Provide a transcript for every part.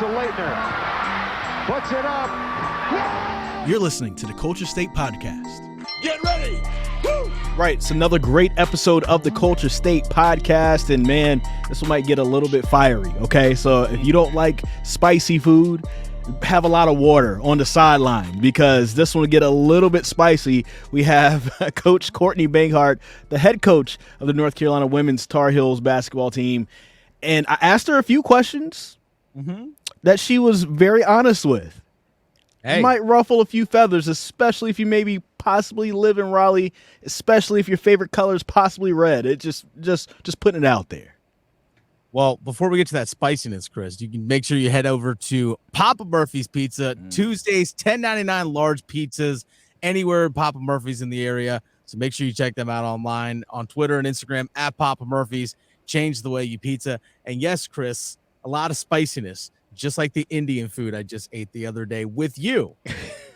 to Leitner. Puts it up. You're listening to the Culture State Podcast. Get ready. Woo! Right, it's another great episode of the Culture State Podcast, and man, this one might get a little bit fiery, okay? So if you don't like spicy food, have a lot of water on the sideline because this one will get a little bit spicy. We have Coach Courtney Banghart, the head coach of the North Carolina women's Tar Heels basketball team, and I asked her a few questions that she was very honest with. Hey. Might ruffle a few feathers, especially if you maybe possibly live in Raleigh, especially if your favorite color is possibly red. It just putting it out there. Well, before we get to that spiciness, Chris, you can make sure you head over to Papa Murphy's Pizza. Tuesdays, $10.99 large pizzas anywhere Papa Murphy's in the area. So make sure you check them out online on Twitter and Instagram at Papa Murphy's. Change the way you pizza. And yes, Chris, a lot of spiciness, just like the Indian food I just ate the other day with you.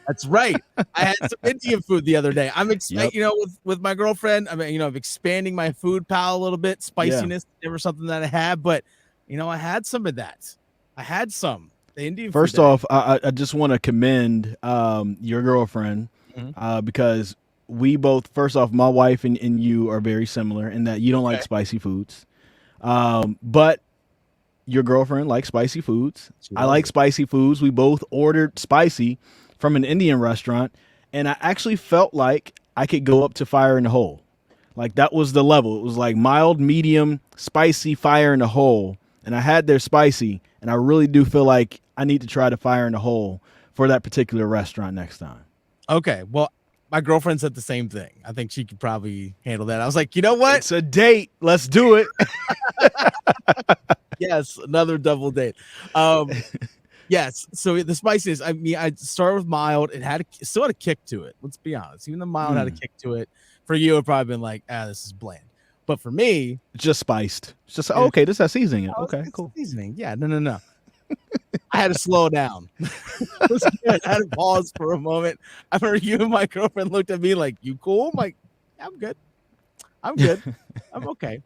That's right. I had some Indian food the other day. I'm with my girlfriend. I mean, I'm expanding my food palette a little bit. Spiciness, never something that I had, but I had some of that. I had some. The Indian First food off, I just want to commend your girlfriend because we both, first off, my wife and you are very similar in that you don't like spicy foods. But your girlfriend likes spicy foods. I like spicy foods. We both ordered spicy from an Indian restaurant, and I actually felt like I could go up to fire in the hole. Like that was the level. It was like mild, medium, spicy, fire in the hole. And I had their spicy, and I really do feel like I need to try the fire in the hole for that particular restaurant next time. Okay. Well, my girlfriend said the same thing. I think she could probably handle that. I was like, you know what? It's a date. Let's do it. Yes, another double date. Yes. So the spiciness, I mean, I started with mild. It still had a kick to it. Let's be honest. Even the mild had a kick to it. For you, it probably been like, this is bland. But for me, it's just spiced. It's just okay. This has seasoning. Okay, cool. Seasoning. Yeah. No. I had to slow down. I had to pause for a moment. I remember you and my girlfriend looked at me like, "You cool?" I'm like, yeah, "I'm good. I'm okay."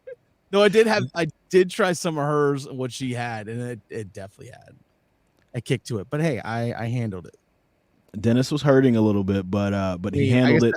No, I did try some of hers, what she had, and it definitely had a kick to it. But hey, I handled it. Dennis was hurting a little bit, but he handled it.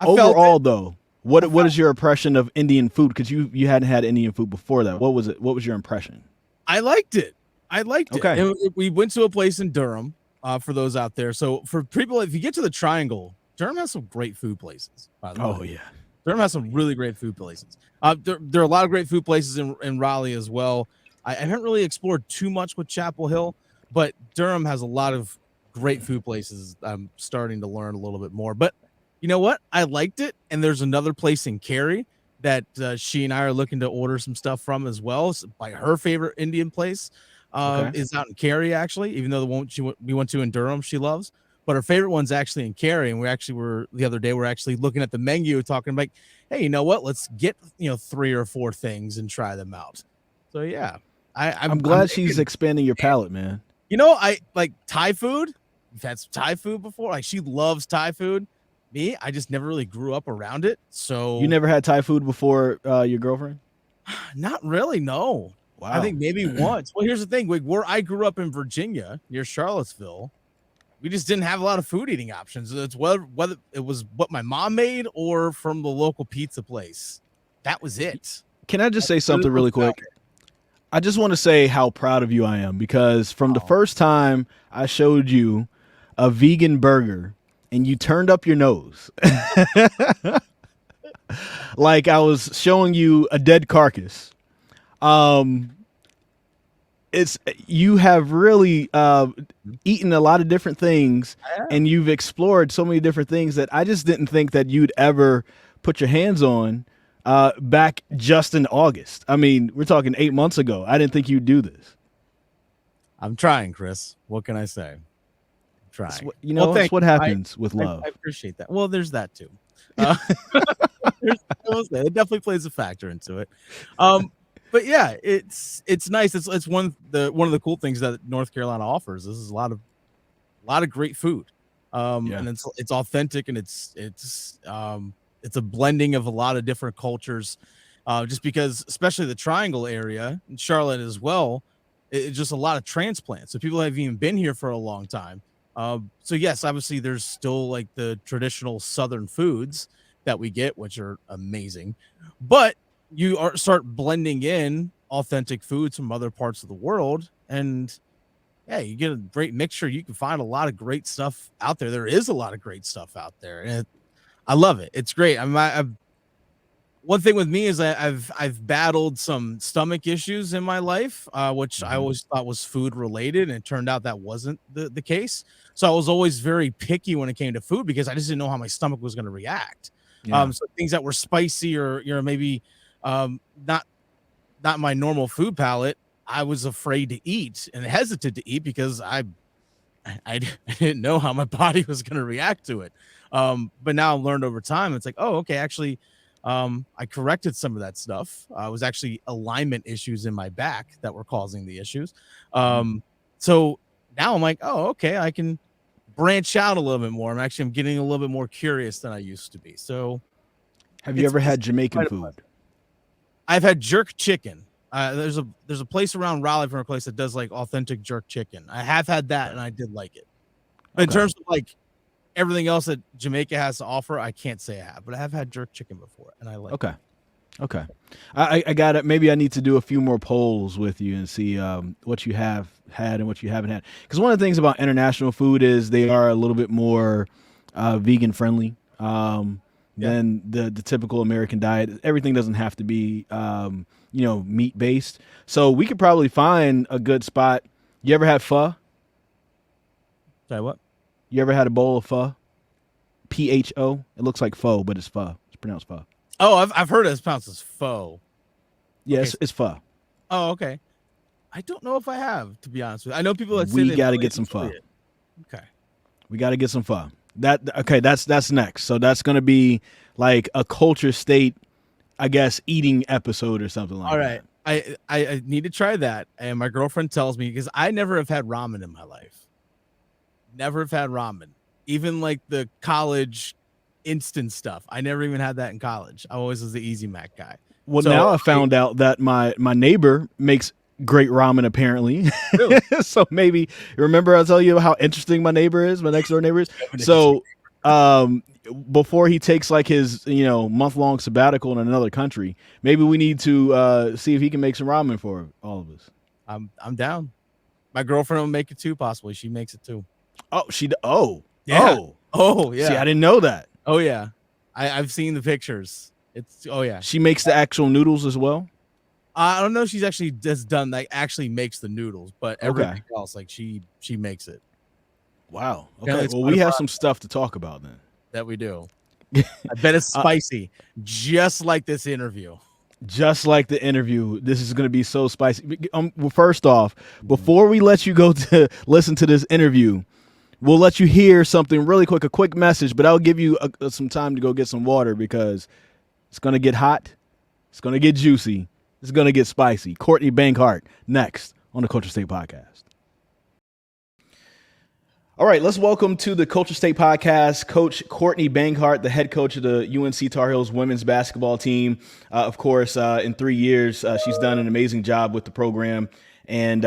Overall, though, what is your impression of Indian food? Because you hadn't had Indian food before that. What was it? What was your impression? I liked it. Okay. And we went to a place in Durham, for those out there. So for people, if you get to the Triangle, Durham has some great food places, by the way. Oh, yeah. Durham has some really great food places. There are a lot of great food places in Raleigh as well. I haven't really explored too much with Chapel Hill, but Durham has a lot of great food places. I'm starting to learn a little bit more. But you know what? I liked it. And there's another place in Cary that she and I are looking to order some stuff from as well. It's by her favorite Indian place. Is out in Cary, actually, even though the one we went to in Durham she loves, but her favorite one's actually in Cary. And the other day we're actually looking at the menu talking about, hey, you know what, let's get 3 or 4 things and try them out. So yeah, I'm glad she's expanding your palate, man. I like Thai food. We've had some Thai food before. Like she loves Thai food. Me, I just never really grew up around it. So you never had Thai food before your girlfriend? Not really, no. Wow. I think maybe once. Well, here's the thing. Where I grew up in Virginia, near Charlottesville, we just didn't have a lot of food eating options. It's whether it was what my mom made or from the local pizza place. That was it. Can I just say something really quick? I just want to say how proud of you I am because from the first time I showed you a vegan burger and you turned up your nose like I was showing you a dead carcass. You have really eaten a lot of different things and you've explored so many different things that I just didn't think that you'd ever put your hands on back just in August. I mean, we're talking 8 months ago. I didn't think you'd do this. I'm trying, Chris. What can I say? I'm trying. That's what happens with love. I appreciate that. Well, there's that too. It definitely plays a factor into it. But yeah, it's nice. It's one of the cool things that North Carolina offers. This is a lot of great food. And it's authentic and it's a blending of a lot of different cultures. Just because, especially the Triangle area and Charlotte as well, it's just a lot of transplants. So people have even been here for a long time. So yes, obviously there's still like the traditional Southern foods that we get, which are amazing, but you start blending in authentic foods from other parts of the world, and yeah, you get a great mixture. You can find a lot of great stuff out there. There is a lot of great stuff out there, and I love it. It's great. One thing with me is I've battled some stomach issues in my life, which I always thought was food related, and it turned out that wasn't the case. So I was always very picky when it came to food because I just didn't know how my stomach was going to react. Yeah. So things that were spicy or maybe not my normal food palate, I was afraid to eat and hesitant to eat because I didn't know how my body was going to react to it. But now I've learned over time, it's like, oh, okay, actually, I corrected some of that stuff. It was actually alignment issues in my back that were causing the issues. So now I'm like, oh, okay, I can branch out a little bit more. I'm getting a little bit more curious than I used to be. So have you ever had Jamaican food? I've had jerk chicken. There's a place around Raleigh from a place that does like authentic jerk chicken. I have had that and I did like it. But in terms of like everything else that Jamaica has to offer, I can't say I have, but I have had jerk chicken before and I like it. Okay. I got it. Maybe I need to do a few more polls with you and see what you have had and what you haven't had. Because one of the things about international food is they are a little bit more vegan friendly than the typical American diet. Everything doesn't have to be, meat based. So we could probably find a good spot. You ever had pho? Sorry, what? You ever had a bowl of pho? PHO? It looks like pho, but it's pho. It's pronounced pho. Oh, I've heard it's pronounced as pho. Yeah, Okay. it's pho. Oh, okay. I don't know if I have, to be honest with you. I know people that say we got to get some pho. Okay. We got to get some pho. That's next. So that's going to be like a culture state, I guess, eating episode or something like that. All right. I need to try that. And my girlfriend tells me, because I never have had ramen in my life. Never have had ramen. Even like the college instant stuff. I never even had that in college. I always was the Easy Mac guy. Well, so now I found out that my neighbor makes great ramen, apparently. Really? So maybe, remember I tell you how interesting my neighbor is, my next door neighbor is? So before he takes like his, month-long sabbatical in another country, maybe we need to see if he can make some ramen for all of us. I'm down. My girlfriend will make it too, possibly. She makes it too. Oh, yeah. Oh, yeah. See, I didn't know that. Oh, yeah. I've seen the pictures. Yeah. She makes the actual noodles as well? I don't know if she's actually actually makes the noodles, but everything else, like she makes it. Wow. Okay. Well, we have some stuff to talk about then. That we do. I bet it's spicy, just like this interview. Just like the interview, this is going to be so spicy. Well, first off, before we let you go to listen to this interview, we'll let you hear something really quick, a quick message, but I'll give you some time to go get some water because it's going to get hot. It's going to get juicy. It's going to get spicy. Courtney Banghart next on the Culture State Podcast. All right, let's welcome to the Culture State Podcast Coach Courtney Banghart, the head coach of the UNC Tar Heels women's basketball team. Of course, in 3 years, she's done an amazing job with the program. And,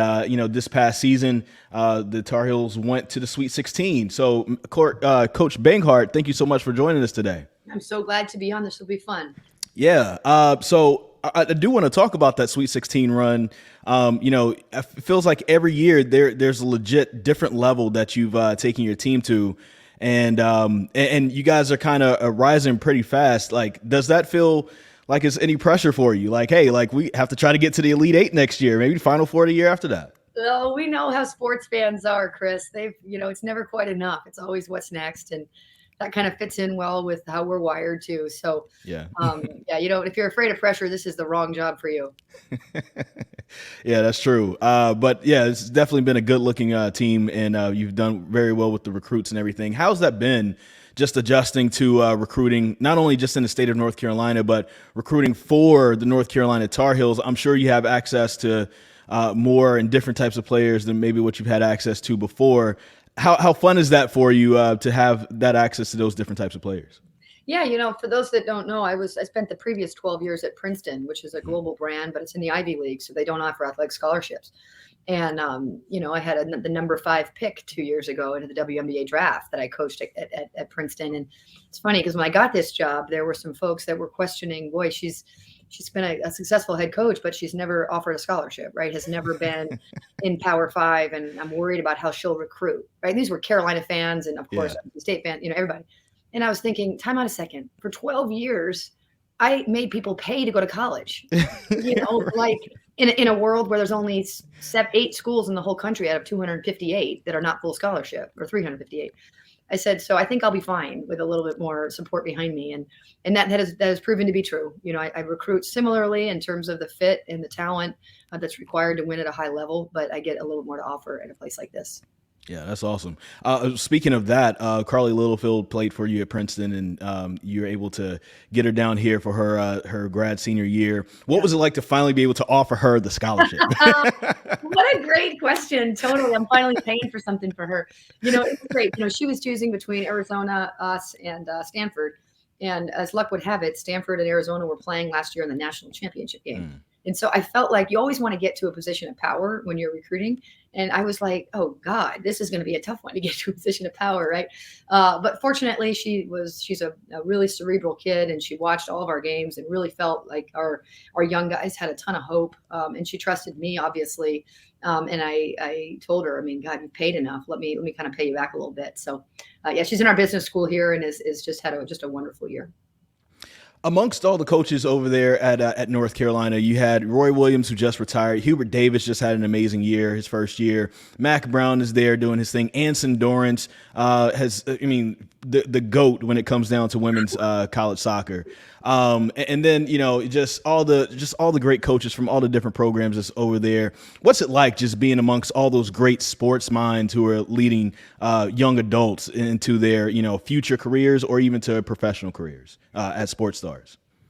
this past season, the Tar Heels went to the Sweet 16. So, Coach Banghart, thank you so much for joining us today. I'm so glad to be on. This will be fun. Yeah. So I do want to talk about that Sweet 16 run. It feels like every year there's a legit different level that you've taken your team to. And you guys are kind of rising pretty fast. Like, does that feel like it's any pressure for you? Like, hey, like we have to try to get to the Elite Eight next year, maybe the Final Four the year after that. Well, we know how sports fans are, Chris. It's never quite enough. It's always what's next. And that kind of fits in well with how we're wired too. So yeah. If you're afraid of pressure, this is the wrong job for you. Yeah, that's true. But yeah, it's definitely been a good looking team, and you've done very well with the recruits and everything. How's that been, just adjusting to recruiting, not only just in the state of North Carolina, but recruiting for the North Carolina Tar Heels? I'm sure you have access to more and different types of players than maybe what you've had access to before. How fun is that for you to have that access to those different types of players? Yeah, for those that don't know, I spent the previous 12 years at Princeton, which is a global brand, but it's in the Ivy League, so they don't offer athletic scholarships. And, I had the number 5 pick 2 years ago into the WNBA draft that I coached at Princeton. And it's funny because when I got this job, there were some folks that were questioning, boy, she's been a successful head coach, but she's never offered a scholarship, right? Has never been in Power 5. And I'm worried about how she'll recruit, right? These were Carolina fans and, of course, State fans, everybody. And I was thinking, time out a second. For 12 years, I made people pay to go to college, like in a world where there's only 8 schools in the whole country out of 258 that are not full scholarship, or 358. I said, so I think I'll be fine with a little bit more support behind me. And that has proven to be true. I recruit similarly in terms of the fit and the talent that's required to win at a high level, but I get a little more to offer at a place like this. Yeah, that's awesome. Speaking of that, Carly Littlefield played for you at Princeton, and you were able to get her down here for her grad senior year. What was it like to finally be able to offer her the scholarship? What a great question. Totally. I'm finally paying for something for her. It was great. She was choosing between Arizona, us, and Stanford. And as luck would have it, Stanford and Arizona were playing last year in the national championship game. And so I felt like you always want to get to a position of power when you're recruiting. And I was like, oh God, this is going to be a tough one to get to a position of power, right? But fortunately, she's a really cerebral kid, and she watched all of our games and really felt like our young guys had a ton of hope. And she trusted me, obviously. And I told her, God, you've paid enough. Let me kind of pay you back a little bit. So she's in our business school here and is just had a wonderful year. Amongst all the coaches over there at North Carolina, you had Roy Williams, who just retired. Hubert Davis just had an amazing year, his first year. Mack Brown is there doing his thing. Anson Dorrance the GOAT when it comes down to women's college soccer. And then, just all the great coaches from all the different programs that's over there. What's it like just being amongst all those great sports minds who are leading young adults into their, future careers or even to professional careers as sports stars?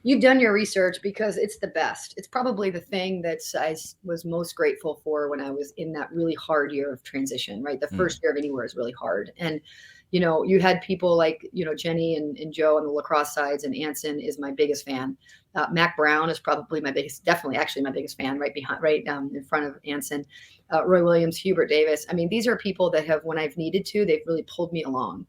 You've done your research because it's the best. It's probably the thing that I was most grateful for when I was in that really hard year of transition, right? The first year of anywhere is really hard. And you had people like, Jenny and Joe on the lacrosse sides, and Anson is my biggest fan. Mack Brown is probably definitely my biggest fan, right in front of Anson. Roy Williams, Hubert Davis. These are people that have, when I've needed to, they've really pulled me along.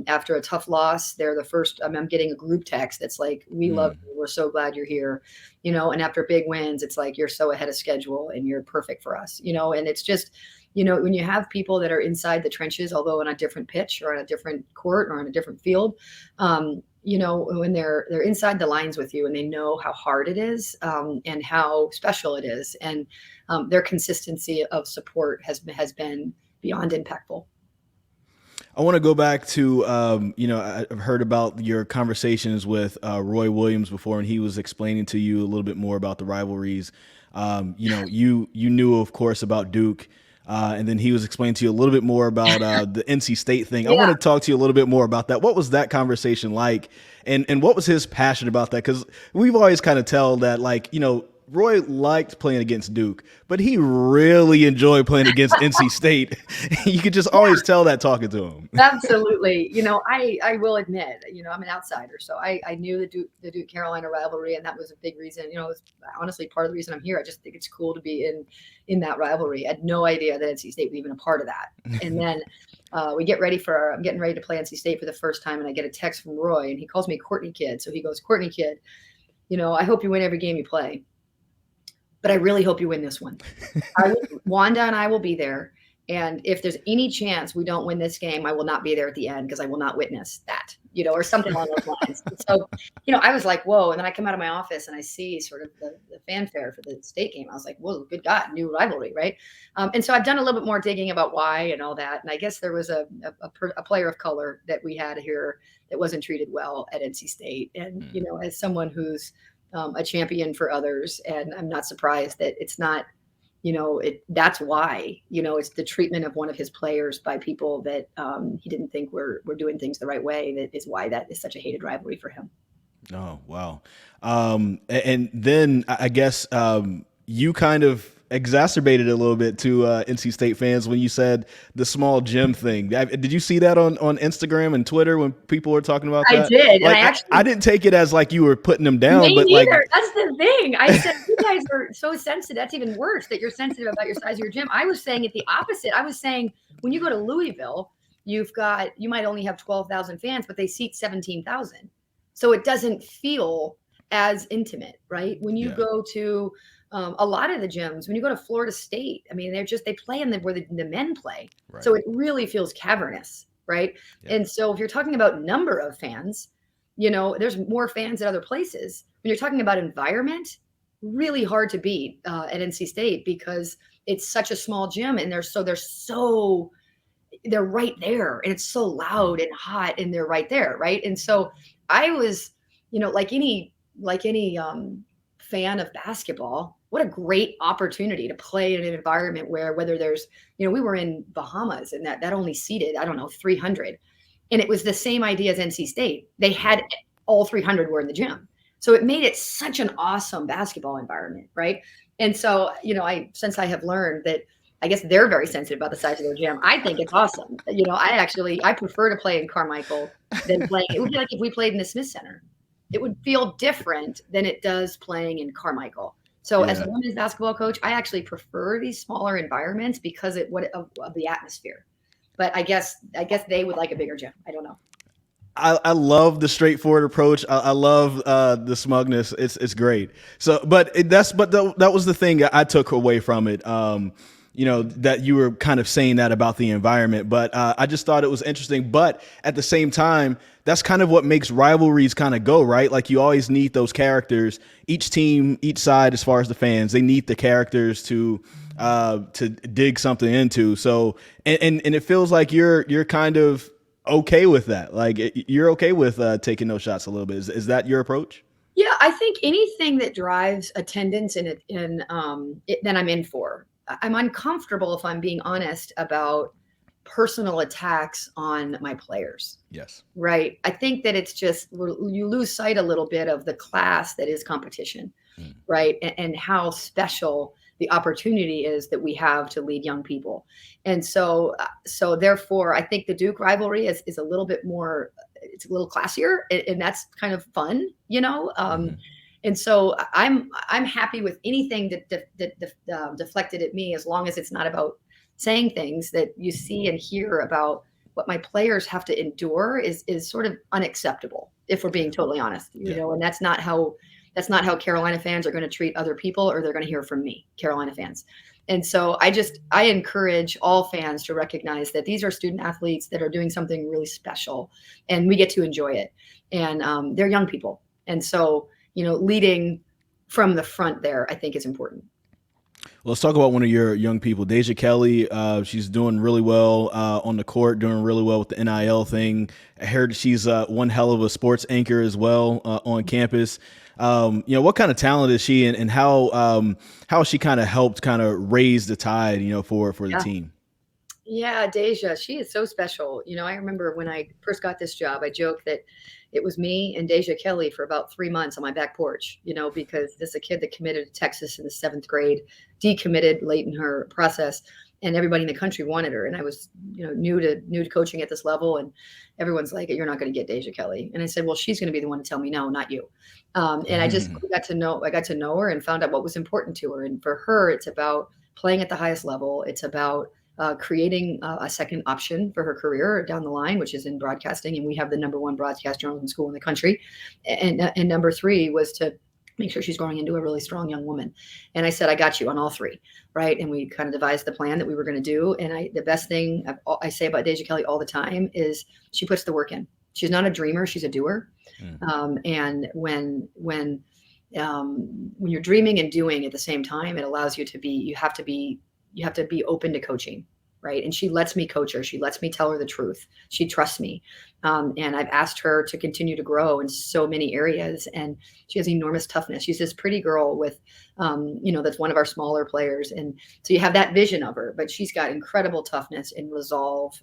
After a tough loss, they're the first. I'm getting a group text that's like, "We love you. We're so glad you're here." And after big wins, it's like, "You're so ahead of schedule and you're perfect for us." And it's just, when you have people that are inside the trenches, although on a different pitch or on a different court or on a different field, when they're inside the lines with you and they know how hard it is and how special it is, and their consistency of support has been beyond impactful. I want to go back to, I've heard about your conversations with Roy Williams before, and he was explaining to you a little bit more about the rivalries. You knew, of course, about Duke, and then he was explaining to you a little bit more about the NC State thing. Yeah. I want to talk to you a little bit more about that. What was that conversation like, and what was his passion about that? Because we've always kind of tell that, Roy liked playing against Duke, but he really enjoyed playing against NC State. You could just always tell that talking to him. Absolutely. I will admit, I'm an outsider. So I knew the Duke Carolina rivalry, and that was a big reason. It was honestly part of the reason I'm here. I just think it's cool to be in that rivalry. I had no idea that NC State was even a part of that. And then I'm getting ready to play NC State for the first time, and I get a text from Roy, and he calls me Courtney Kid. So he goes, "Courtney Kid, I hope you win every game you play, but I really hope you win this one. Wanda and I will be there. And if there's any chance we don't win this game, I will not be there at the end because I will not witness that, or something along those lines." So, I was like, whoa. And then I come out of my office and I see sort of the fanfare for the state game. I was like, whoa, good God, new rivalry, right? And so I've done a little bit more digging about why and all that. And I guess there was a player of color that we had here that wasn't treated well at NC State. And, as someone who's a champion for others. And I'm not surprised that it's not, that's why, it's the treatment of one of his players by people that he didn't think were doing things the right way. That is why that is such a hated rivalry for him. Oh, wow. And then I guess you kind of, exacerbated it a little bit to NC State fans when you said the small gym thing. Did you see that on Instagram and Twitter when people were talking about that? I did. Like, and I didn't take it as like you were putting them down, me but neither. like That's the thing. I said, you guys are so sensitive. That's even worse that you're sensitive about your size of your gym. I was saying it the opposite. I was saying when you go to Louisville, you might only have 12,000 fans, but they seat 17,000. So it doesn't feel as intimate, right? When you go to a lot of the gyms, when you go to Florida State, I mean, they play in where the men play. Right. So it really feels cavernous, right? Yeah. And so if you're talking about number of fans, there's more fans at other places. When you're talking about environment, really hard to beat at NC State because it's such a small gym and they're right there and it's so loud and hot and they're right there, right? And so I was, like any fan of basketball, what a great opportunity to play in an environment whether there's, we were in Bahamas and that only seated, 300. And it was the same idea as NC State. They had all 300 were in the gym. So it made it such an awesome basketball environment, right? And so, since I have learned that, I guess they're very sensitive about the size of their gym. I think it's awesome. I prefer to play in Carmichael than playing. It would be like if we played in the Smith Center. It would feel different than it does playing in Carmichael. So as a women's basketball coach, I actually prefer these smaller environments because of the atmosphere. But I guess they would like a bigger gym. I don't know. I love the straightforward approach. I love the smugness. It's great. So, that was the thing I took away from it. That you were kind of saying that about the environment, but I just thought it was interesting. But at the same time, that's kind of what makes rivalries kind of go, right? Like you always need those characters. Each team, each side, as far as the fans, they need the characters to dig something into. So, and it feels like you're kind of okay with that. Like you're okay with taking those shots a little bit. Is that your approach? Yeah, I think anything that drives attendance then I'm in for. I'm uncomfortable, if I'm being honest, about personal attacks on my players. Yes. Right. I think that it's just, you lose sight a little bit of the class that is competition, right? And how special the opportunity is that we have to lead young people. And so therefore, I think the Duke rivalry is a little bit more, it's a little classier, and that's kind of fun, And so I'm happy with anything that deflected at me, as long as it's not about saying things that you see and hear about what my players have to endure is sort of unacceptable, if we're being totally honest, and that's not how Carolina fans are going to treat other people, or they're going to hear from me, Carolina fans. And so I encourage all fans to recognize that these are student athletes that are doing something really special, and we get to enjoy it. And they're young people. And so, leading from the front there, I think is important. Well, let's talk about one of your young people, Deja Kelly. She's doing really well on the court, doing really well with the NIL thing. I heard she's one hell of a sports anchor as well on campus. What kind of talent is she, and how she kind of helped kind of raise the tide, for the team? Yeah, Deja, she is so special. I remember when I first got this job, I joked that it was me and Deja Kelly for about 3 months on my back porch, because this is a kid that committed to Texas in the 7th grade, decommitted late in her process, and everybody in the country wanted her. And I was, new to coaching at this level, and everyone's like, "You're not going to get Deja Kelly." And I said, "Well, she's going to be the one to tell me no, not you." And I just got to know her and found out what was important to her. And for her, it's about playing at the highest level. It's about creating a second option for her career down the line, which is in broadcasting. And we have the #1 broadcast journalism school in the country. And number 3 was to make sure she's growing into a really strong young woman. And I said, I got you on all 3. Right. And we kind of devised the plan that we were going to do. And the best thing I say about Deja Kelly all the time is she puts the work in. She's not a dreamer. She's a doer. And when you're dreaming and doing at the same time, it allows you you have to be open to coaching, right? And she lets me coach her. She lets me tell her the truth. She trusts me. And I've asked her to continue to grow in so many areas. And she has enormous toughness. She's this pretty girl with, that's one of our smaller players. And so you have that vision of her, but she's got incredible toughness and resolve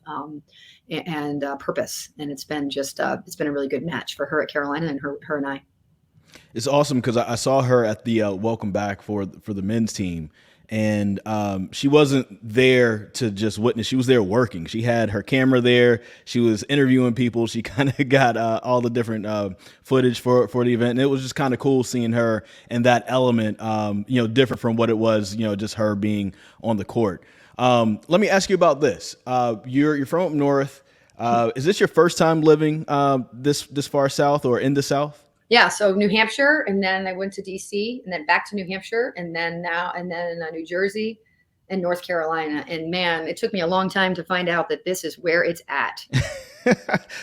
and purpose. And it's been a really good match for her at Carolina and her and I. It's awesome because I saw her at the welcome back for the men's team. and she wasn't there to just witness. She was there working. She had her camera there. She was interviewing people. She kind of got all the different footage for the event, and it was just kind of cool seeing her in that element, different from what it was, just her being on the court. Let me ask you about this. You're from up north. Is this your first time living this far south or in the South? Yeah, so New Hampshire, and then I went to DC, and then back to New Hampshire, and then New Jersey and North Carolina. And man, it took me a long time to find out that this is where it's at.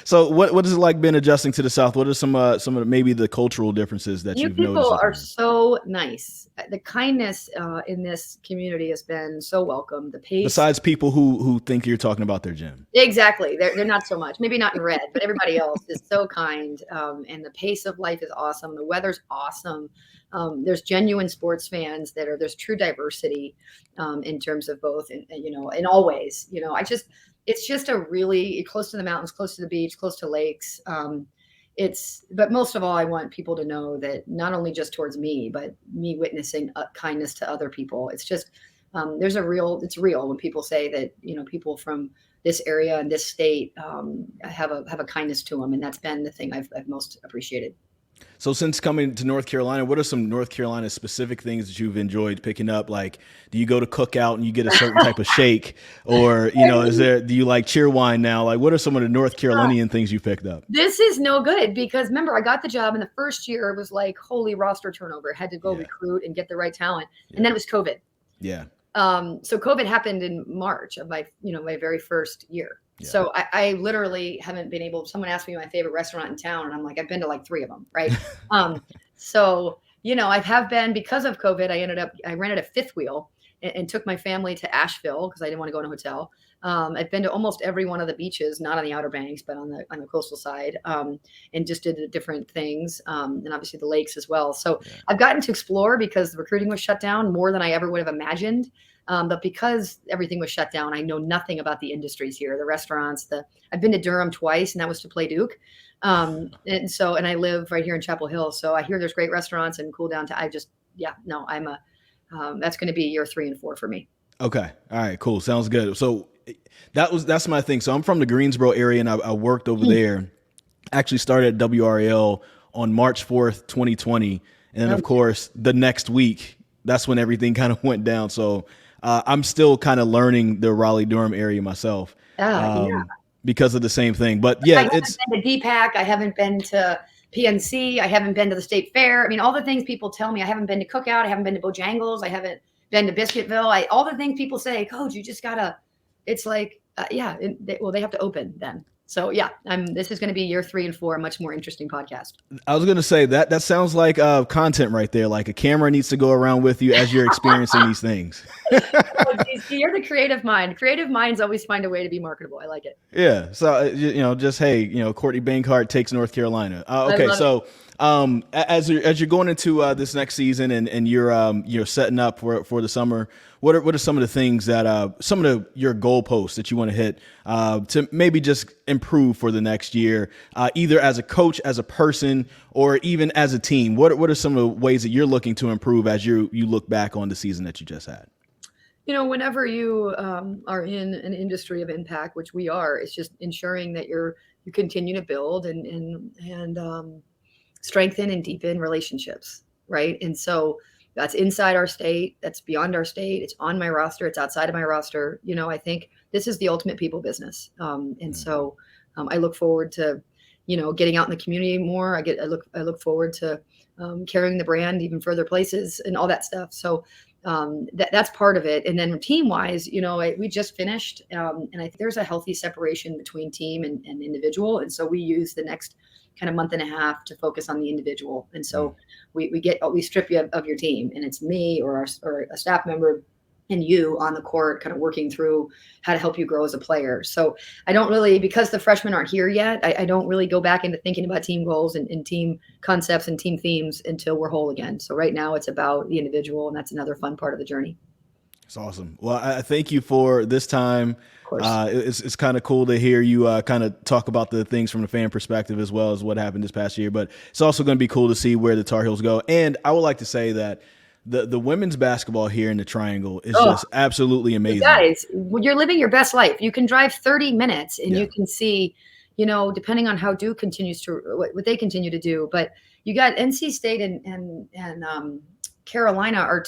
So what is it like been adjusting to the South? What are some of maybe the cultural differences that you've noticed? People are so nice. The kindness in this community has been so welcome. The pace. Besides people who think you're talking about their gym. Exactly. They're not so much. Maybe not in red, but everybody else is so kind. And the pace of life is awesome. The weather's awesome. There's genuine sports fans there's true diversity in terms of both, in all ways. It's just a really close to the mountains, close to the beach, close to lakes. But most of all, I want people to know that not only just towards me, but me witnessing kindness to other people. It's just, it's real when people say that, people from this area and this state have a kindness to them. And that's been the thing I've most appreciated. So since coming to North Carolina, what are some North Carolina specific things that you've enjoyed picking up? Like, do you go to Cookout and you get a certain type of shake, or, do you like Cheerwine now? Like, what are some of the North Carolinian things you picked up? This is no good because remember, I got the job in the first year. It was like, holy roster turnover. Had to go recruit and get the right talent. And then it was COVID. Yeah. So COVID happened in March of my very first year. Yeah. So I literally haven't been able. Someone asked me my favorite restaurant in town, and I'm like, I've been to like 3 of them, right? So I have been, because of COVID. I rented a fifth wheel and took my family to Asheville because I didn't want to go in a hotel. I've been to almost every one of the beaches, not on the Outer Banks, but on the coastal side, and just did the different things, and obviously the lakes as well. So I've gotten to explore because the recruiting was shut down more than I ever would have imagined. But because everything was shut down, I know nothing about the industries here, the restaurants. I've been to Durham twice, and that was to play Duke. And I live right here in Chapel Hill, so I hear there's great restaurants and cool downtown. That's going to be year 3 and 4 for me. Okay, all right, cool, sounds good. So that's my thing. So I'm from the Greensboro area, and I worked over there. Actually started at WRL on March 4th, 2020, and then of course the next week, that's when everything kind of went down. So. I'm still kind of learning the Raleigh-Durham area myself because of the same thing. But yeah, I haven't been to DPAC. I haven't been to PNC. I haven't been to the State Fair. I mean, all the things people tell me. I haven't been to Cookout. I haven't been to Bojangles. I haven't been to Biscuitville. All the things people say, Coach, you just gotta. It's like, they have to open then. So yeah, this is going to be year 3 and 4, a much more interesting podcast. I was going to say that sounds like content right there. Like a camera needs to go around with you as you're experiencing these things. You're the creative mind. Creative minds always find a way to be marketable. I like it. Yeah. So just Courtney Banghart takes North Carolina. Okay. So as you're going into this next season and you're setting up for the summer, what are some of the things that your goalposts that you want to hit to maybe just improve for the next year, either as a coach, as a person, or even as a team? What are some of the ways that you're looking to improve as you look back on the season that you just had? Whenever you are in an industry of impact, which we are, it's just ensuring that you continue to build and strengthen and deepen relationships, right? And so that's inside our state, that's beyond our state, it's on my roster, it's outside of my roster. I think this is the ultimate people business. So I look forward to, getting out in the community more. I look forward to carrying the brand even further places and all that stuff. So that's part of it. And then team wise, we just finished, and I think there's a healthy separation between team and individual. And so we use the next kind of month and a half to focus on the individual. And so we strip you of your team, and it's me or a staff member and you on the court kind of working through how to help you grow as a player. So I don't really, because the freshmen aren't here yet, I don't really go back into thinking about team goals and team concepts and team themes until we're whole again. So right now it's about the individual, and that's another fun part of the journey. It's awesome. Well, I thank you for this time. It's kind of cool to hear you kind of talk about the things from the fan perspective as well as what happened this past year. But it's also going to be cool to see where the Tar Heels go. And I would like to say that the women's basketball here in the Triangle is just absolutely amazing. You guys, you're living your best life. You can drive 30 minutes and you can see, depending on how Duke continues to what they continue to do. But you got NC State and Carolina are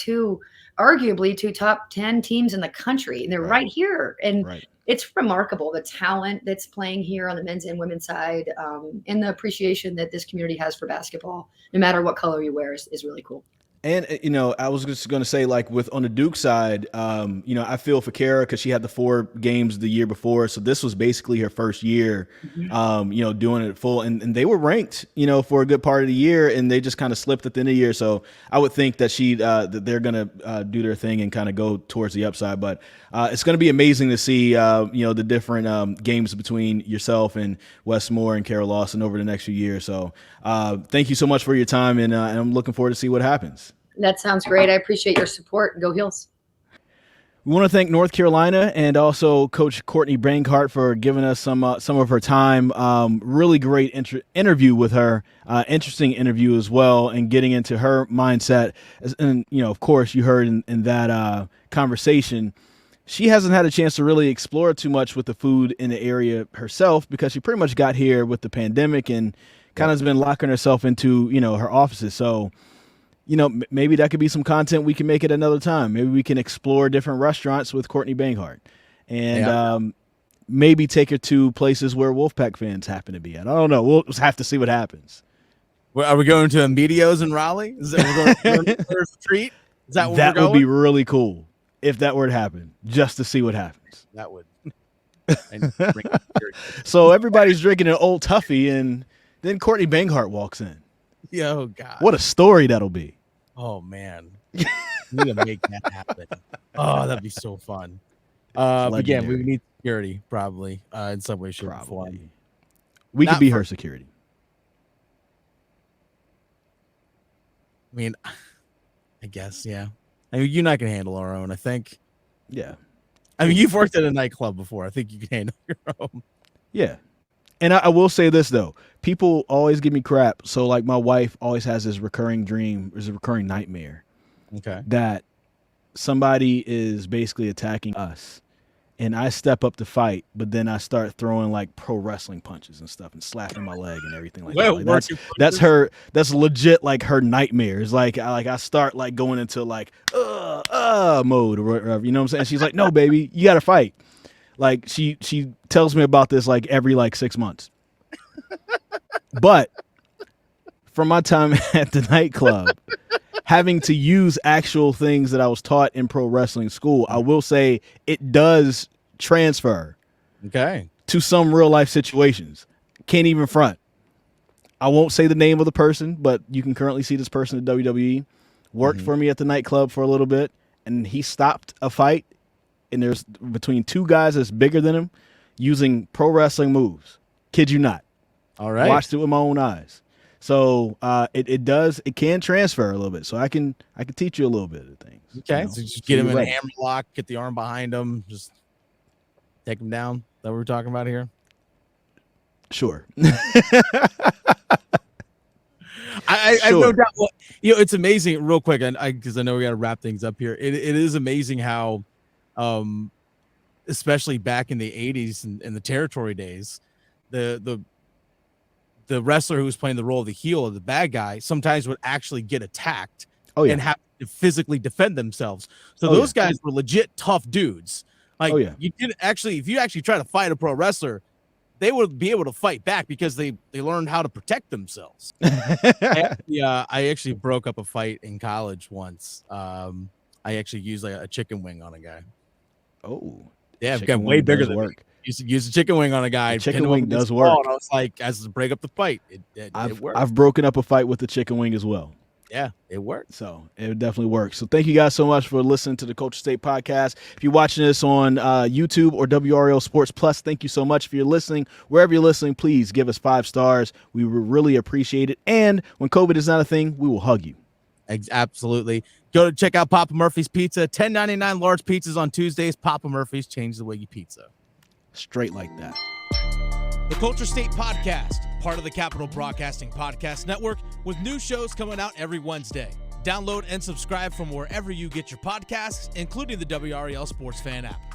arguably two top 10 teams in the country, and they're right here. And it's remarkable the talent that's playing here on the men's and women's side, and the appreciation that this community has for basketball, no matter what color you wear, is really cool. And, I was just going to say, like, on the Duke side, I feel for Kara because she had the 4 games the year before. So this was basically her first year, doing it full. And they were ranked, for a good part of the year, and they just kind of slipped at the end of the year. So I would think that that they're going to do their thing and kind of go towards the upside. But it's going to be amazing to see, the different games between yourself and Westmore and Kara Lawson over the next few years. So thank you so much for your time, and I'm looking forward to see what happens. That sounds great. I appreciate your support. Go Heels. We want to thank North Carolina and also Coach Courtney Banghart for giving us some of her time. Really great interview with her. Interesting interview as well, and getting into her mindset. And, of course, you heard in that conversation, she hasn't had a chance to really explore too much with the food in the area herself because she pretty much got here with the pandemic and kind of has been locking herself into, her offices. So, maybe that could be some content we can make at another time. Maybe we can explore different restaurants with Courtney Banghart and maybe take her to places where Wolfpack fans happen to be at. I don't know. We'll have to see what happens. Well, are we going to Emilio's in Raleigh? Is that we're going to First Street? Is that that would be really cool if that were to happen, just to see what happens. That would. So everybody's drinking an Old Tuffy, and then Courtney Banghart walks in. Oh, God. What a story that'll be. Oh, man. We need to make that happen. Oh, that'd be so fun. Again, we need security, probably, in some way, shape, or form. We could be her security. I mean, I guess, yeah. I mean, you're not going to handle our own, I think. Yeah. I mean, you've worked at a nightclub before. I think you can handle your own. Yeah. And I will say this, though. People always give me crap. So, like, my wife always has this recurring dream, this recurring nightmare. Okay. That somebody is basically attacking us. And I step up to fight, but then I start throwing, like, pro wrestling punches and stuff and slapping my leg and everything like that. Like, that's legit, like, her nightmare. It's like I start, like, going into, like, mode or whatever. You know what I'm saying? She's like, no, baby, you got to fight. Like, she tells me about this, like, every, 6 months. But from my time at the nightclub, having to use actual things that I was taught in pro wrestling school, I will say it does transfer to some real life situations. Can't even front. I won't say the name of the person, but you can currently see this person at WWE. Worked for me at the nightclub for a little bit, and he stopped a fight, and there's between 2 guys that's bigger than him using pro wrestling moves. Kid you not. All right. Watched it with my own eyes. So it can transfer a little bit. So I can teach you a little bit of things. Okay. So just get him in a hammer lock, get the arm behind him, just take him down. Is that what we're talking about here? Sure. I have no doubt. Well, it's amazing, real quick, and because I know we got to wrap things up here. It is amazing how, especially back in the 80s and the territory days, the wrestler who was playing the role of the heel or the bad guy sometimes would actually get attacked and have to physically defend themselves. So those guys were legit tough dudes. Like you didn't actually, if you actually try to fight a pro wrestler, they would be able to fight back because they learned how to protect themselves. I actually broke up a fight in college once. I actually used a chicken wing on a guy. Oh, yeah, I've got way bigger than work. Use a chicken wing on a guy. Chicken wing does work. And I was like, as to break up the fight, it worked. I've broken up a fight with the chicken wing as well. Yeah, it worked. So it definitely works. So thank you guys so much for listening to the Culture State Podcast. If you're watching this on YouTube or WRL Sports Plus, thank you so much. If you're listening, wherever you're listening, please give us 5 stars. We would really appreciate it. And when COVID is not a thing, we will hug you. Absolutely. Go to check out Papa Murphy's Pizza. $10.99 large pizzas on Tuesdays. Papa Murphy's, change the way you pizza. Straight like that. The Culture State Podcast, part of the Capital Broadcasting Podcast Network, with new shows coming out every Wednesday. Download and subscribe from wherever you get your podcasts, including the WREL Sports Fan app.